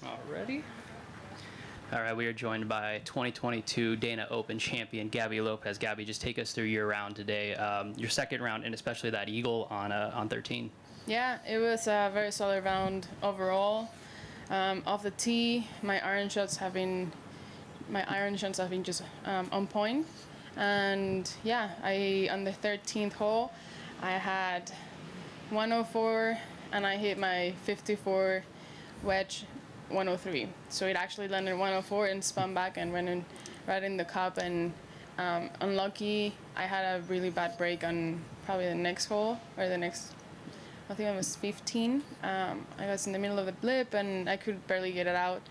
Alrighty. All right, we are joined by 2022 Dana Open champion Gaby Lopez. Gaby, just take us through your round today, your second round, and especially that eagle on 13. Yeah, it was a very solid round overall. Off the tee, my iron shots have been just on point. And yeah, on the 13th hole, I had 104, and I hit my 54 wedge 103. So it actually landed 104 and spun back and went in right in the cup. And unlucky, I had a really bad break on probably the next hole, or the next, I think it was 15. I was in the middle of the blip and I could barely get it out.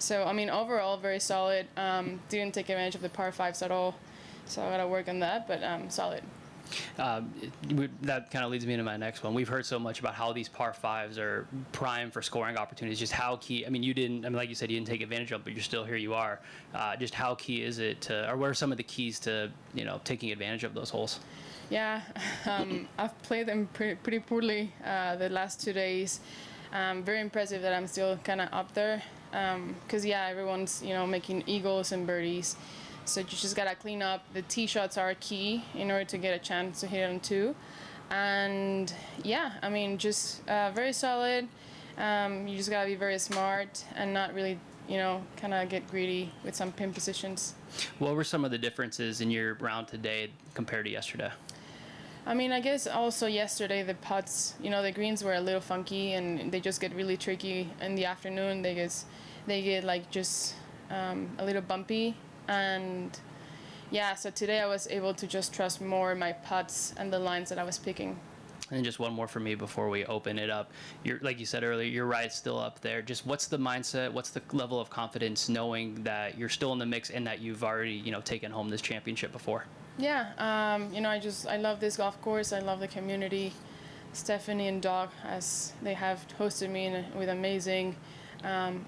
So, I mean, overall, very solid. Didn't take advantage of the par 5s at all. So I got to work on that, but solid. That kind of leads me into my next one. We've heard so much about how these par 5s are prime for scoring opportunities. Just how key, like you said, you didn't take advantage of it, but you're still here, you are. Just how key is it or what are some of the keys to, taking advantage of those holes? Yeah, I've played them pretty poorly the last 2 days. Very impressive that I'm still kind of up there. Because, everyone's, making eagles and birdies. So you just got to clean up. The tee shots are key in order to get a chance to hit them too. And, just very solid. You just got to be very smart and not really, kind of get greedy with some pin positions. What were some of the differences in your round today compared to yesterday? I guess also yesterday the putts, the greens were a little funky and they just get really tricky in the afternoon. They get like just a little bumpy. And so today I was able to just trust more my putts and the lines that I was picking. And just one more for me before we open it up. Like you said earlier, your ride's still up there. Just what's the mindset? What's the level of confidence knowing that you're still in the mix and that you've already, taken home this championship before? Yeah, I love this golf course. I love the community. Stephanie and Doc, as they have hosted me with amazing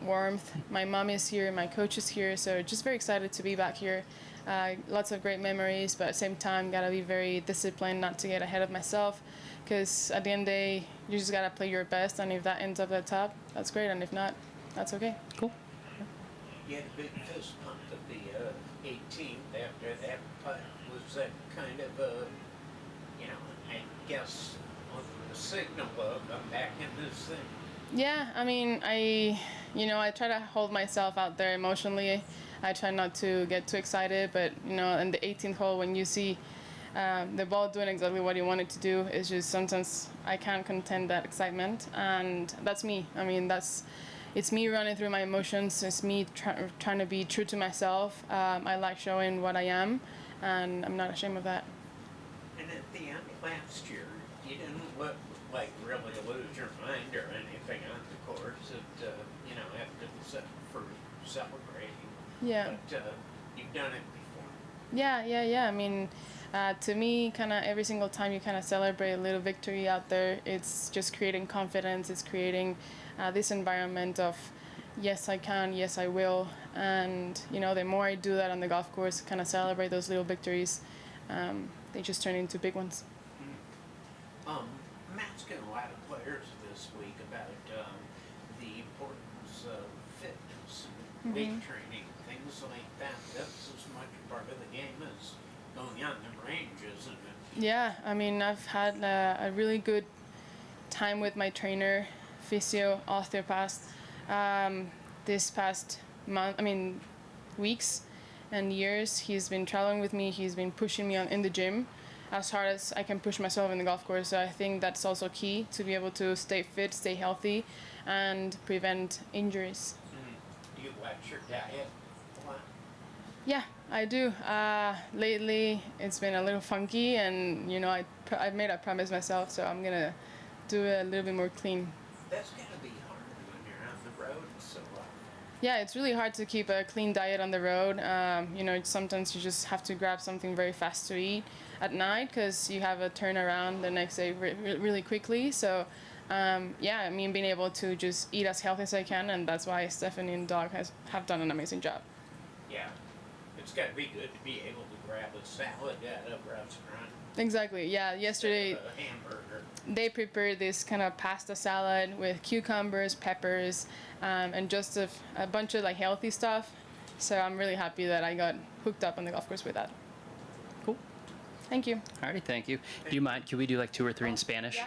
warmth. My mom is here, my coach is here, so just very excited to be back here. Lots of great memories, but at the same time, gotta be very disciplined not to get ahead of myself, because at the end of the day, you just gotta play your best, and if that ends up at the top, that's great, and if not, that's okay. Cool. You had a big fist pump at the 18th after that putt. Was that kind of I guess a signal of I'm back in this thing? Yeah, I try to hold myself out there emotionally. I try not to get too excited, but, in the 18th hole, when you see the ball doing exactly what you want it to do, it's just sometimes I can't contain that excitement, and that's me. It's me running through my emotions. It's me trying to be true to myself. I like showing what I am, and I'm not ashamed of that. And at the end of last year, you didn't look like really lose your mind or anything on the course after for celebrating. Yeah. But you've done it before. Yeah. To me, kind of every single time you kind of celebrate a little victory out there, it's just creating confidence. It's creating this environment of, yes, I can, yes, I will. And, the more I do that on the golf course, kind of celebrate those little victories, they just turn into big ones. I'm asking a lot of players this week about the importance of fitness, weight training, things like that. That's as much part of the game as going on the range, isn't it? Yeah, I've had a really good time with my trainer, physio, osteopath, this past weeks and years. He's been traveling with me. He's been pushing me in the gym as hard as I can push myself in the golf course. So I think that's also key to be able to stay fit, stay healthy, and prevent injuries. Do you watch your diet a lot? Yeah, I do. Lately, it's been a little funky, and I've made a promise myself, so I'm gonna do it a little bit more clean. That's gotta be hard when you're on the road so Yeah, it's really hard to keep a clean diet on the road. Sometimes you just have to grab something very fast to eat at night because you have a turnaround the next day really quickly. So, being able to just eat as healthy as I can, and that's why Stephanie and Doc have done an amazing job. Yeah, it's got to be good to be able to grab a salad at a restaurant. Exactly. Yeah. Yesterday. A hamburger. they prepared this kind of pasta salad with cucumbers, peppers, and just a bunch of like healthy stuff. So I'm really happy that I got hooked up on the golf course with that. Cool. Thank you. Alrighty, thank you. Do you mind? Can we do like 2 or 3 in Spanish?